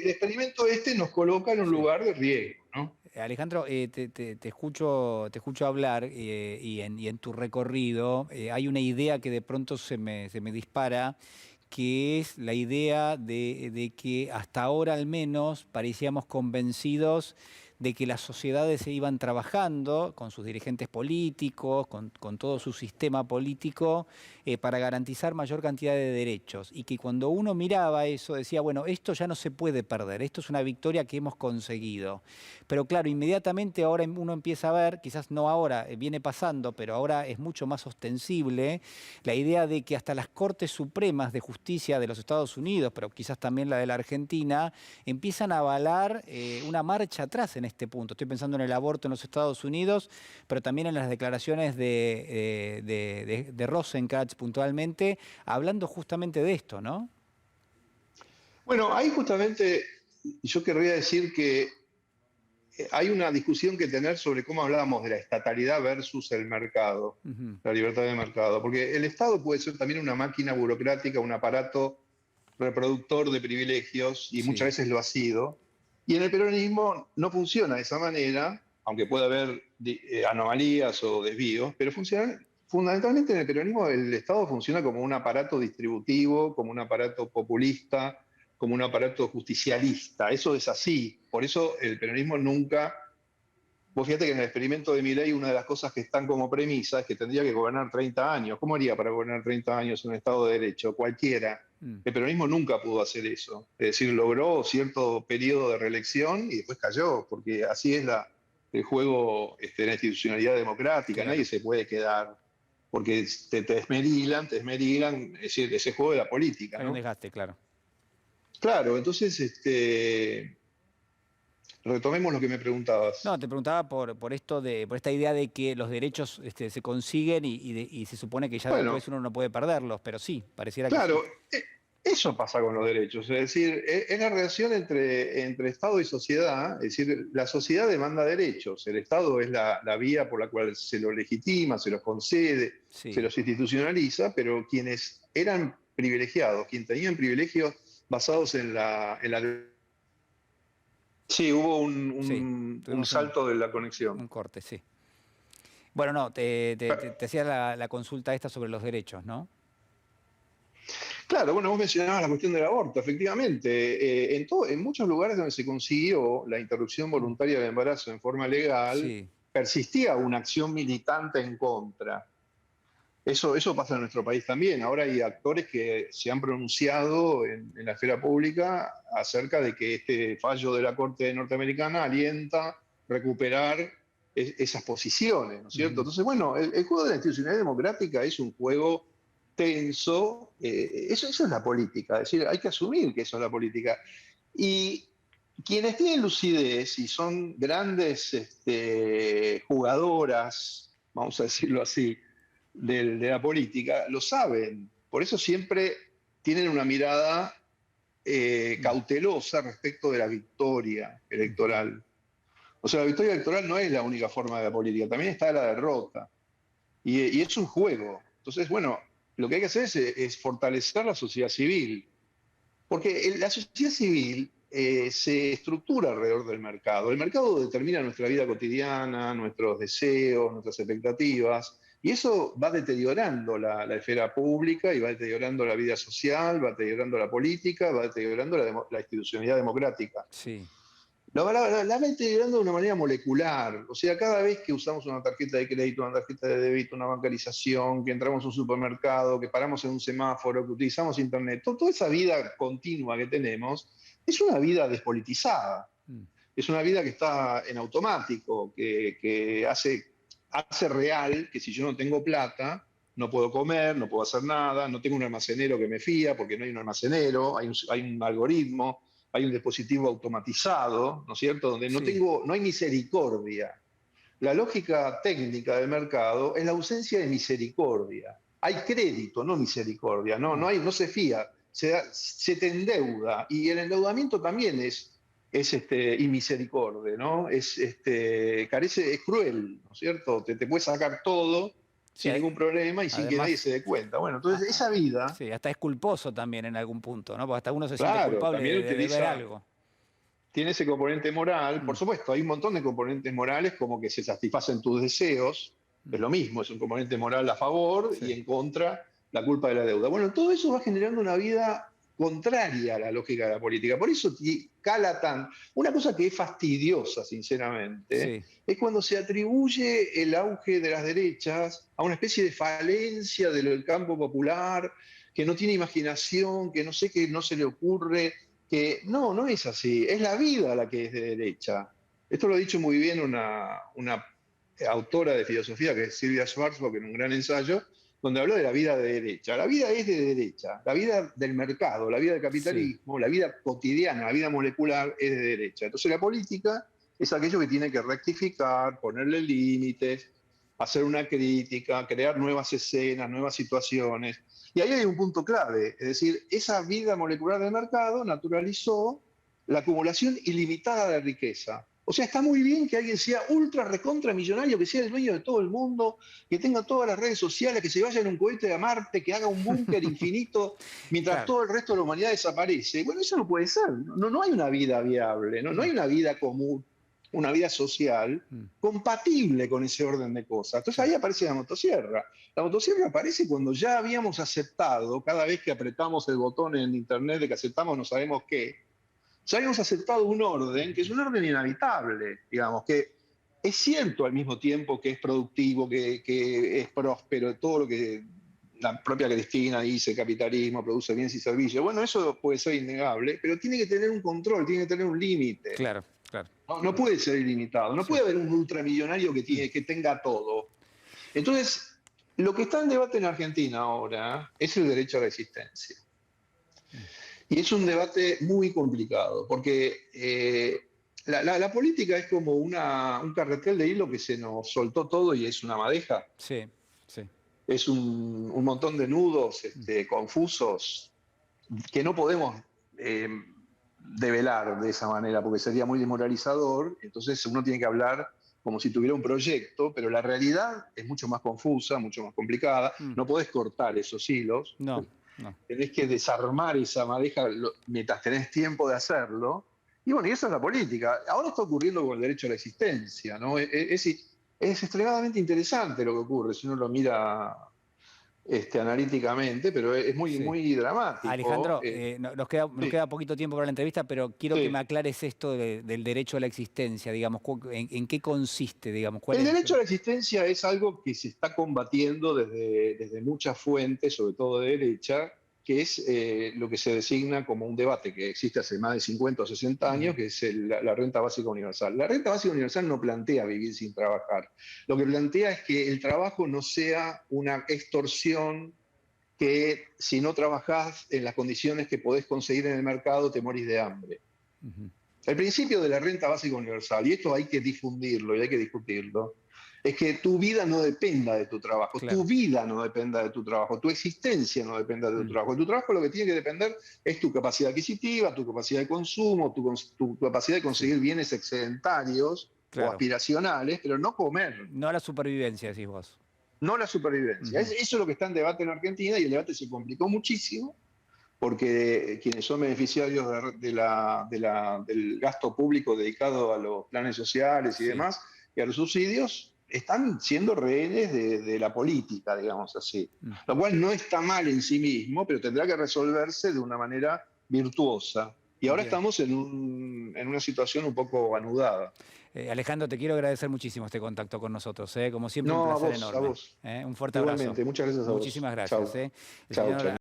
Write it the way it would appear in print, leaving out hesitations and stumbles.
el experimento este nos coloca en un Sí. lugar de riesgo, ¿no? Alejandro, te escucho hablar y en tu recorrido hay una idea que de pronto se me dispara, que es la idea de que hasta ahora al menos parecíamos convencidos de que las sociedades se iban trabajando con sus dirigentes políticos, con todo su sistema político, para garantizar mayor cantidad de derechos. Y que cuando uno miraba eso decía, bueno, esto ya no se puede perder, esto es una victoria que hemos conseguido. Pero claro, inmediatamente ahora uno empieza a ver, quizás no ahora, viene pasando, pero ahora es mucho más ostensible, la idea de que hasta las Cortes Supremas de Justicia de los Estados Unidos, pero quizás también la de la Argentina, empiezan a avalar una marcha atrás en este punto. Estoy pensando en el aborto en los Estados Unidos, pero también en las declaraciones de Rosenkranz puntualmente, hablando justamente de esto, ¿no? Bueno, ahí justamente yo querría decir que hay una discusión que tener sobre cómo hablábamos de la estatalidad versus el mercado, Ujú. la libertad de mercado, porque el Estado puede ser también una máquina burocrática, un aparato reproductor de privilegios, y muchas Sí. veces lo ha sido, y en el peronismo no funciona de esa manera, aunque pueda haber anomalías o desvíos, pero fundamentalmente en el peronismo el Estado funciona como un aparato distributivo, como un aparato populista, como un aparato justicialista. Eso es así. Por eso el peronismo nunca... Vos fíjate que en el experimento de Milei una de las cosas que están como premisa es que tendría que gobernar 30 años. ¿Cómo haría para gobernar 30 años en un Estado de Derecho? Cualquiera. Mm. El peronismo nunca pudo hacer eso. Es decir, logró cierto periodo de reelección y después cayó, porque así es el juego de la institucionalidad democrática. Nadie Claro. se puede quedar, porque te esmerilan, es decir, ese juego de la política, Hay un ¿no? desgaste, claro. Claro, entonces, retomemos lo que me No, preguntabas. te preguntaba por esto por esta idea de que los derechos se consiguen y se supone que ya Bueno, después uno no puede perderlos, pero sí, pareciera que sí. claro, eso pasa con los derechos, es decir, es la relación entre Estado y sociedad, es decir, la sociedad demanda derechos, el Estado es la vía por la cual se los legitima, se los concede, se Sí, los institucionaliza, pero quienes eran privilegiados, quienes tenían privilegios basados en la. Sí, hubo un, sí, un tuvimos salto de la conexión. un corte, sí. Bueno, no, te hacía la consulta esta sobre los derechos, ¿no? Claro, bueno, vos mencionabas la cuestión del aborto, efectivamente. En muchos lugares donde se consiguió la interrupción Mm. voluntaria del embarazo en forma legal, Sí, persistía una acción militante en contra. Eso pasa en nuestro país también. Ahora hay actores que se han pronunciado en la esfera pública acerca de que este fallo de la Corte norteamericana alienta recuperar esas posiciones, ¿no es cierto? ujú. Entonces, bueno, el juego de la institucionalidad democrática es un juego tenso. Eso es la política, es decir, hay que asumir que eso es la política. Y quienes tienen lucidez y son grandes jugadoras, vamos a decirlo así, de la política, lo saben. Por eso siempre tienen una mirada Mm, cautelosa respecto de la victoria ujú. electoral. O sea, la victoria electoral no es la única forma de la política, también está la derrota. Y es un juego. Entonces, bueno, lo que hay que hacer es fortalecer la sociedad civil, porque la sociedad civil se estructura alrededor del mercado. El mercado determina nuestra vida cotidiana, nuestros deseos, nuestras expectativas, y eso va deteriorando la esfera pública y va deteriorando la vida social, va deteriorando la política, va deteriorando la institucionalidad democrática. Sí, La va deteriorando de una manera molecular. O sea, cada vez que usamos una tarjeta de crédito, una tarjeta de débito, una bancarización, que entramos a un supermercado, que paramos en un semáforo, que utilizamos internet, toda esa vida continua que tenemos es una vida despolitizada. mm, Es una vida que está en automático, que hace real que si yo no tengo plata, no puedo comer, no puedo hacer nada, no tengo un almacenero que me fía, porque no hay un almacenero, hay un algoritmo, hay un dispositivo automatizado, ¿no es cierto?, donde sí. no hay misericordia. La lógica técnica del mercado es la ausencia de misericordia. Hay crédito, no misericordia, Mm. no se fía, se te endeuda y el endeudamiento también es inmisericordia, ¿no? Es cruel, ¿no es cierto? Te puede sacar todo Sí, sin ningún problema y sin que nadie además, se dé cuenta. Bueno, entonces sí, hasta es culposo también en algún punto, ¿no? Porque hasta uno se siente claro, culpable también de deber utiliza. algo. tiene ese componente moral. Por Mm, supuesto, hay un montón de componentes morales, como que se satisfacen tus deseos, mm, es lo mismo, es un componente moral a favor sí, y en contra la culpa de la deuda. Bueno, todo eso va generando una vida contraria a la lógica de la política. Por eso cala tan. Una cosa que es fastidiosa, sinceramente, sí, es cuando se atribuye el auge de las derechas a una especie de falencia del campo popular, que no tiene imaginación, que no sé qué no se le ocurre, que no, no es así, es la vida la que es de derecha. Esto lo ha dicho muy bien una autora de filosofía, que es Silvia Schwarzbach, en un gran ensayo, donde habló de la vida de derecha. La vida es de derecha, la vida del mercado, la vida del sí, capitalismo, la vida cotidiana, la vida molecular es de derecha. Entonces la política es aquello que tiene que rectificar, ponerle límites, hacer una crítica, crear nuevas escenas, nuevas situaciones. Y ahí hay un punto clave, es decir, esa vida molecular del mercado naturalizó la acumulación ilimitada de riqueza. O sea, está muy bien que alguien sea ultra recontra millonario, que sea el dueño de todo el mundo, que tenga todas las redes sociales, que se vaya en un cohete a Marte, que haga un búnker infinito mientras claro. todo el resto de la humanidad desaparece. Bueno, eso no puede ser. No, no hay una vida viable, no, no Mm, hay una vida común, una vida social mm, compatible con ese orden de cosas. Entonces sí, ahí aparece la motosierra. La motosierra aparece cuando ya habíamos aceptado, cada vez que apretamos el botón en Internet de que aceptamos no sabemos qué, ya habíamos aceptado un orden que es un orden inhabitable, digamos, que es cierto al mismo tiempo que es productivo, que es próspero, todo lo que la propia Cristina dice, capitalismo, produce bienes y servicios. Bueno, eso puede ser innegable, pero tiene que tener un control, tiene que tener un límite. claro, claro. No, no puede ser ilimitado, no Sí. puede haber un ultramillonario que tenga todo. Entonces, lo que está en debate en Argentina ahora es el derecho a la existencia. Mm, Y es un debate muy complicado, porque la política es como un carretel de hilo que se nos soltó todo y es una madeja, sí, sí. es un montón de nudos Mm, confusos que no podemos eh, develar de esa manera, porque sería muy desmoralizador. Entonces uno tiene que hablar como si tuviera un proyecto, pero la realidad es mucho más confusa, mucho más complicada. mm, No podés cortar esos hilos, no, no. tenés que desarmar esa madeja mientras tenés tiempo de hacerlo. Y bueno, y eso es la política. Ahora está ocurriendo con el derecho a la existencia, ¿no? Es extremadamente interesante lo que ocurre si uno lo mira analíticamente, pero es muy, Sí. muy dramático. Alejandro, nos Sí, queda poquito tiempo para la entrevista, pero quiero que me sí. aclares esto del derecho a la existencia, digamos, en qué consiste, digamos, cuál El es. derecho a la existencia es algo que se está combatiendo desde muchas fuentes, sobre todo de derecha, que es lo que se designa como un debate que existe hace más de 50 o 60 años, Ujú, que es la renta básica universal. La renta básica universal no plantea vivir sin trabajar. Lo que plantea es que el trabajo no sea una extorsión, que si no trabajás en las condiciones que podés conseguir en el mercado te morís de hambre. ujú, El principio de la renta básica universal, y esto hay que difundirlo y hay que discutirlo, es que tu vida no dependa de tu trabajo, tu claro. vida no dependa de tu trabajo, tu existencia no dependa de tu Mm, trabajo. Tu trabajo lo que tiene que depender es tu capacidad adquisitiva, tu capacidad de consumo, tu capacidad de sí, conseguir bienes excedentarios o claro. aspiracionales, pero no comer, No a la supervivencia, decís vos. no la supervivencia. Ujú, Eso es lo que está en debate en Argentina y el debate se complicó muchísimo porque quienes son beneficiarios del gasto público dedicado a los planes sociales y sí. demás, y a los subsidios, están siendo rehenes de la política, digamos así. Mm, Lo cual no está mal en sí mismo, pero tendrá que resolverse de una manera virtuosa. Y ahora bien. estamos en una situación un poco anudada. Alejandro, te quiero agradecer muchísimo este contacto con nosotros. Como siempre, un No, a placer vos, a enorme. vos. Un fuerte abrazo. Igualmente, muchas gracias a vos. Muchísimas gracias. Chau, El chau, señor chau.